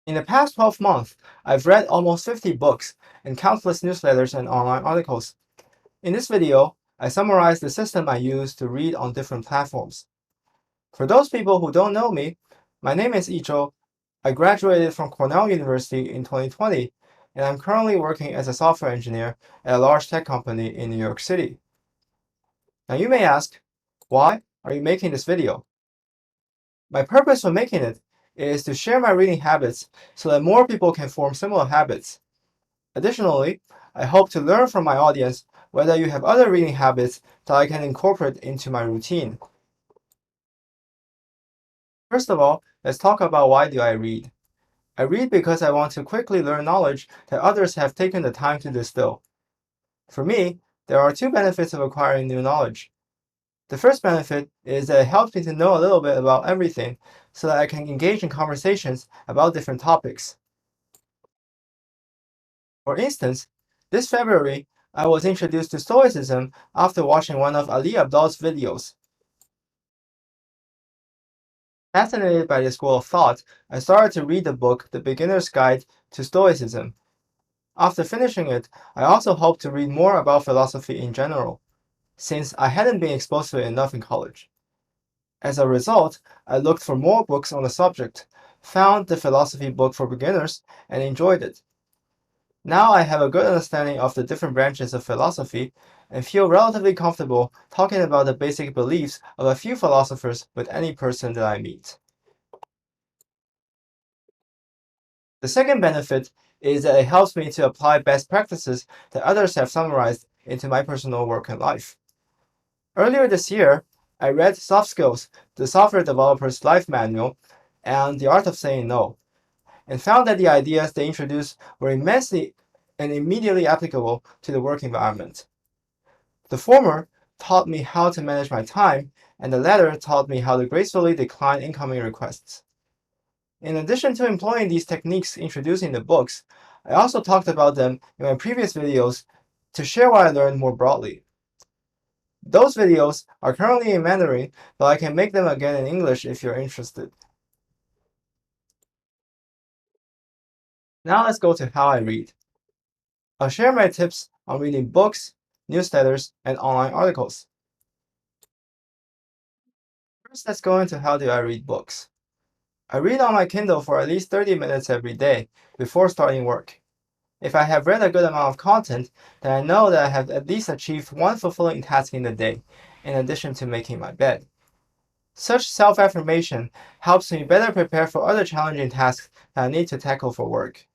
In the past 12 months, I've read almost 50 books and countless newsletters and online articles. In this video, I summarize the system I use to read on different platforms. For those people who don't know me, my name is Icho. I graduated from Cornell University in 2020, and I'm currently working as a software engineer at a large tech company in New York City. Now you may ask, why are you making this video? My purpose for making it is to share my reading habits so that more people can form similar habits. Additionally, I hope to learn from my audience whether you have other reading habits that I can incorporate into my routine. First of all, let's talk about why do I read. I read because I want to quickly learn knowledge that others have taken the time to distill. For me, there are two benefits of acquiring new knowledge. The first benefit is that it helps me to know a little bit about everything so that I can engage in conversations about different topics. For instance, this February, I was introduced to Stoicism after watching one of Ali Abdaal's videos. Fascinated by this school of thought, I started to read the book The Beginner's Guide to Stoicism. After finishing it, I also hoped to read more about philosophy in general, since I hadn't been exposed to it enough in college. As a result, I looked for more books on the subject, found the philosophy book for beginners, and enjoyed it. Now I have a good understanding of the different branches of philosophy and feel relatively comfortable talking about the basic beliefs of a few philosophers with any person that I meet. The second benefit is that it helps me to apply best practices that others have summarized into my personal work and life. Earlier this year, I read Soft Skills, the Software Developer's Life Manual, and The Art of Saying No, and found that the ideas they introduced were immensely and immediately applicable to the work environment. The former taught me how to manage my time, and the latter taught me how to gracefully decline incoming requests. In addition to employing these techniques introduced in the books, I also talked about them in my previous videos to share what I learned more broadly. Those videos are currently in Mandarin, but I can make them again in English if you're interested. Now let's go to how I read. I'll share my tips on reading books, newsletters, and online articles. First, let's go into how do I read books. I read on my Kindle for at least 30 minutes every day before starting work. If I have read a good amount of content, then I know that I have at least achieved one fulfilling task in the day, in addition to making my bed. Such self-affirmation helps me better prepare for other challenging tasks that I need to tackle for work.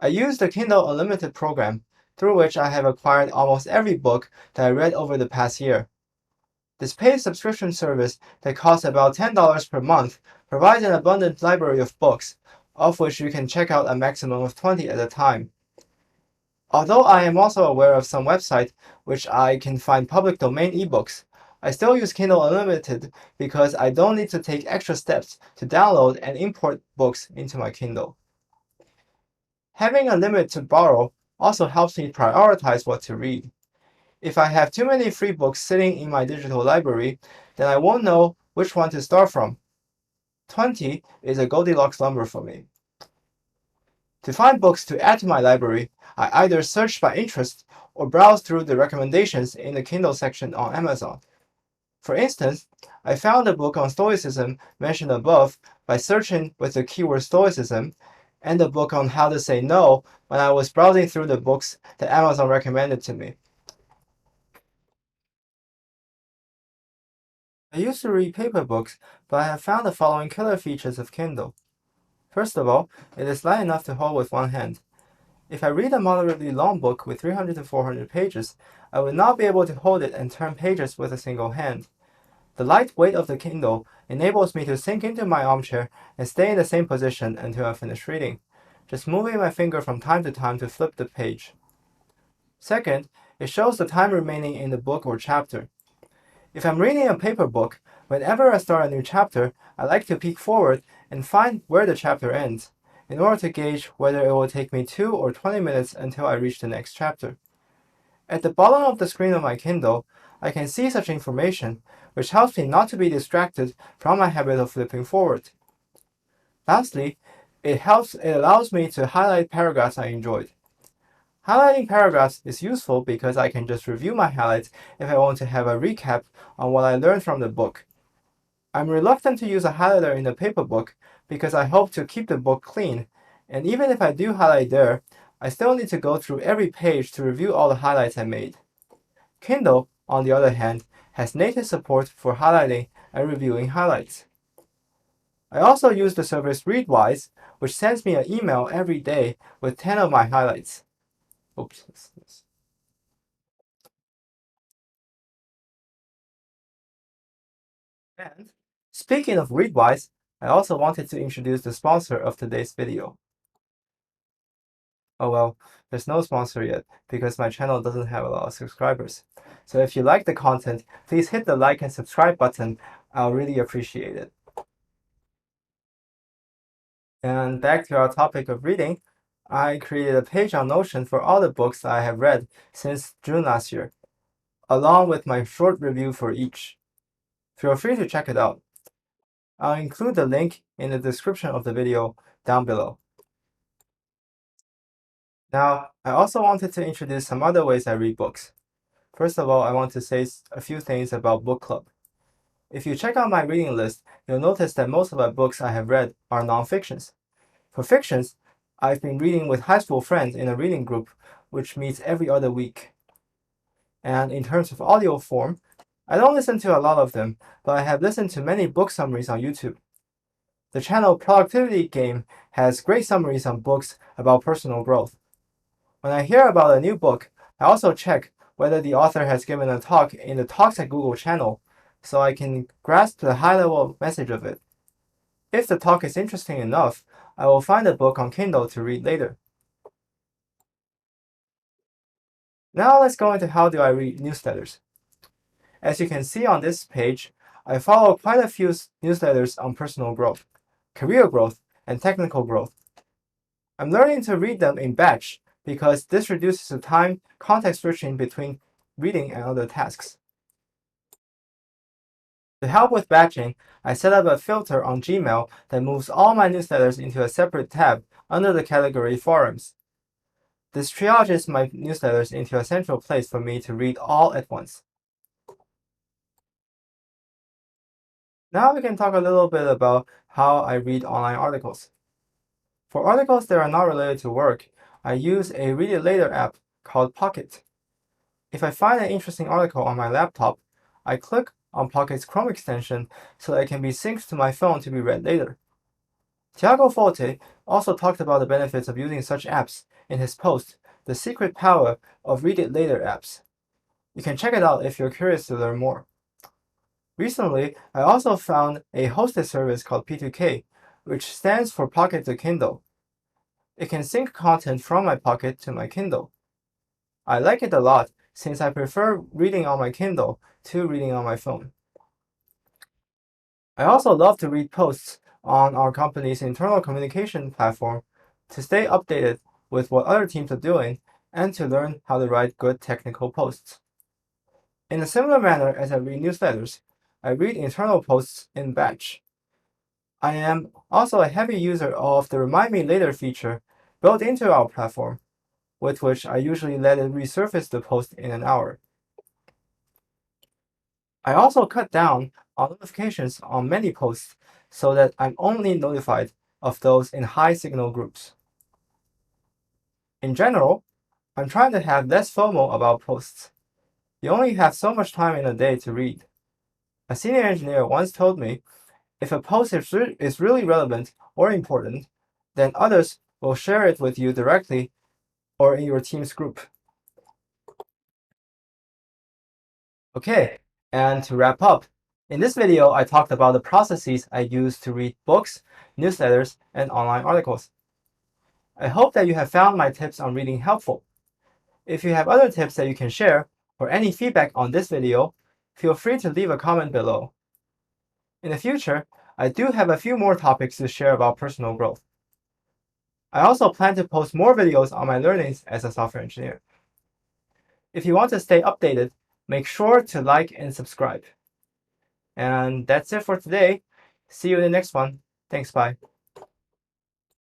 I use the Kindle Unlimited program, through which I have acquired almost every book that I read over the past year. This paid subscription service that costs about $10 per month provides an abundant library of books, of which you can check out a maximum of 20 at a time. Although I am also aware of some websites which I can find public domain ebooks, I still use Kindle Unlimited because I don't need to take extra steps to download and import books into my Kindle. Having a limit to borrow also helps me prioritize what to read. If I have too many free books sitting in my digital library, then I won't know which one to start from. 20 is a Goldilocks number for me. To find books to add to my library, I either search by interest or browse through the recommendations in the Kindle section on Amazon. For instance, I found a book on Stoicism mentioned above by searching with the keyword Stoicism, and a book on how to say no when I was browsing through the books that Amazon recommended to me. I used to read paper books, but I have found the following killer features of Kindle. First of all, it is light enough to hold with one hand. If I read a moderately long book with 300 to 400 pages, I would not be able to hold it and turn pages with a single hand. The light weight of the Kindle enables me to sink into my armchair and stay in the same position until I finish reading, just moving my finger from time to time to flip the page. Second, it shows the time remaining in the book or chapter. If I'm reading a paper book, whenever I start a new chapter, I like to peek forward and find where the chapter ends, in order to gauge whether it will take me 2 or 20 minutes until I reach the next chapter. At the bottom of the screen of my Kindle, I can see such information, which helps me not to be distracted from my habit of flipping forward. Lastly, It allows me to highlight paragraphs I enjoyed. Highlighting paragraphs is useful because I can just review my highlights if I want to have a recap on what I learned from the book. I'm reluctant to use a highlighter in the paper book because I hope to keep the book clean, and even if I do highlight there, I still need to go through every page to review all the highlights I made. Kindle, on the other hand, has native support for highlighting and reviewing highlights. I also use the service Readwise, which sends me an email every day with 10 of my highlights. Oops. And speaking of Readwise, I also wanted to introduce the sponsor of today's video. Oh well, there's no sponsor yet because my channel doesn't have a lot of subscribers. So if you like the content, please hit the like and subscribe button. I'll really appreciate it. And back to our topic of reading, I created a page on Notion for all the books I have read since June last year, along with my short review for each. Feel free to check it out. I'll include the link in the description of the video down below. Now, I also wanted to introduce some other ways I read books. First of all, I want to say a few things about book club. If you check out my reading list, you'll notice that most of the books I have read are non-fictions. For fictions, I've been reading with high school friends in a reading group, which meets every other week. And in terms of audio form, I don't listen to a lot of them, but I have listened to many book summaries on YouTube. The channel Productivity Game has great summaries on books about personal growth. When I hear about a new book, I also check whether the author has given a talk in the Talks at Google channel, so I can grasp the high-level message of it. If the talk is interesting enough, I will find the book on Kindle to read later. Now let's go into how do I read newsletters. As you can see on this page, I follow quite a few newsletters on personal growth, career growth, and technical growth. I'm learning to read them in batch because this reduces the time context switching between reading and other tasks. To help with batching, I set up a filter on Gmail that moves all my newsletters into a separate tab under the category Forums. This triages my newsletters into a central place for me to read all at once. Now we can talk a little bit about how I read online articles. For articles that are not related to work, I use a Read It Later app called Pocket. If I find an interesting article on my laptop, I click on Pocket's Chrome extension so that it can be synced to my phone to be read later. Tiago Forte also talked about the benefits of using such apps in his post, The Secret Power of Read It Later Apps. You can check it out if you're curious to learn more. Recently, I also found a hosted service called P2K, which stands for Pocket to Kindle. It can sync content from my Pocket to my Kindle. I like it a lot since I prefer reading on my Kindle to reading on my phone. I also love to read posts on our company's internal communication platform to stay updated with what other teams are doing and to learn how to write good technical posts. In a similar manner as I read newsletters, I read internal posts in batch. I am also a heavy user of the Remind Me Later feature built into our platform, with which I usually let it resurface the post in an hour. I also cut down on notifications on many posts so that I'm only notified of those in high signal groups. In general, I'm trying to have less FOMO about posts. You only have so much time in a day to read. A senior engineer once told me, if a post is really relevant or important, then others will share it with you directly or in your team's group. Okay, and to wrap up, in this video I talked about the processes I use to read books, newsletters, and online articles. I hope that you have found my tips on reading helpful. If you have other tips that you can share, or any feedback on this video, feel free to leave a comment below. In the future, I do have a few more topics to share about personal growth. I also plan to post more videos on my learnings as a software engineer. If you want to stay updated, make sure to like and subscribe. And that's it for today. See you in the next one. Thanks, bye.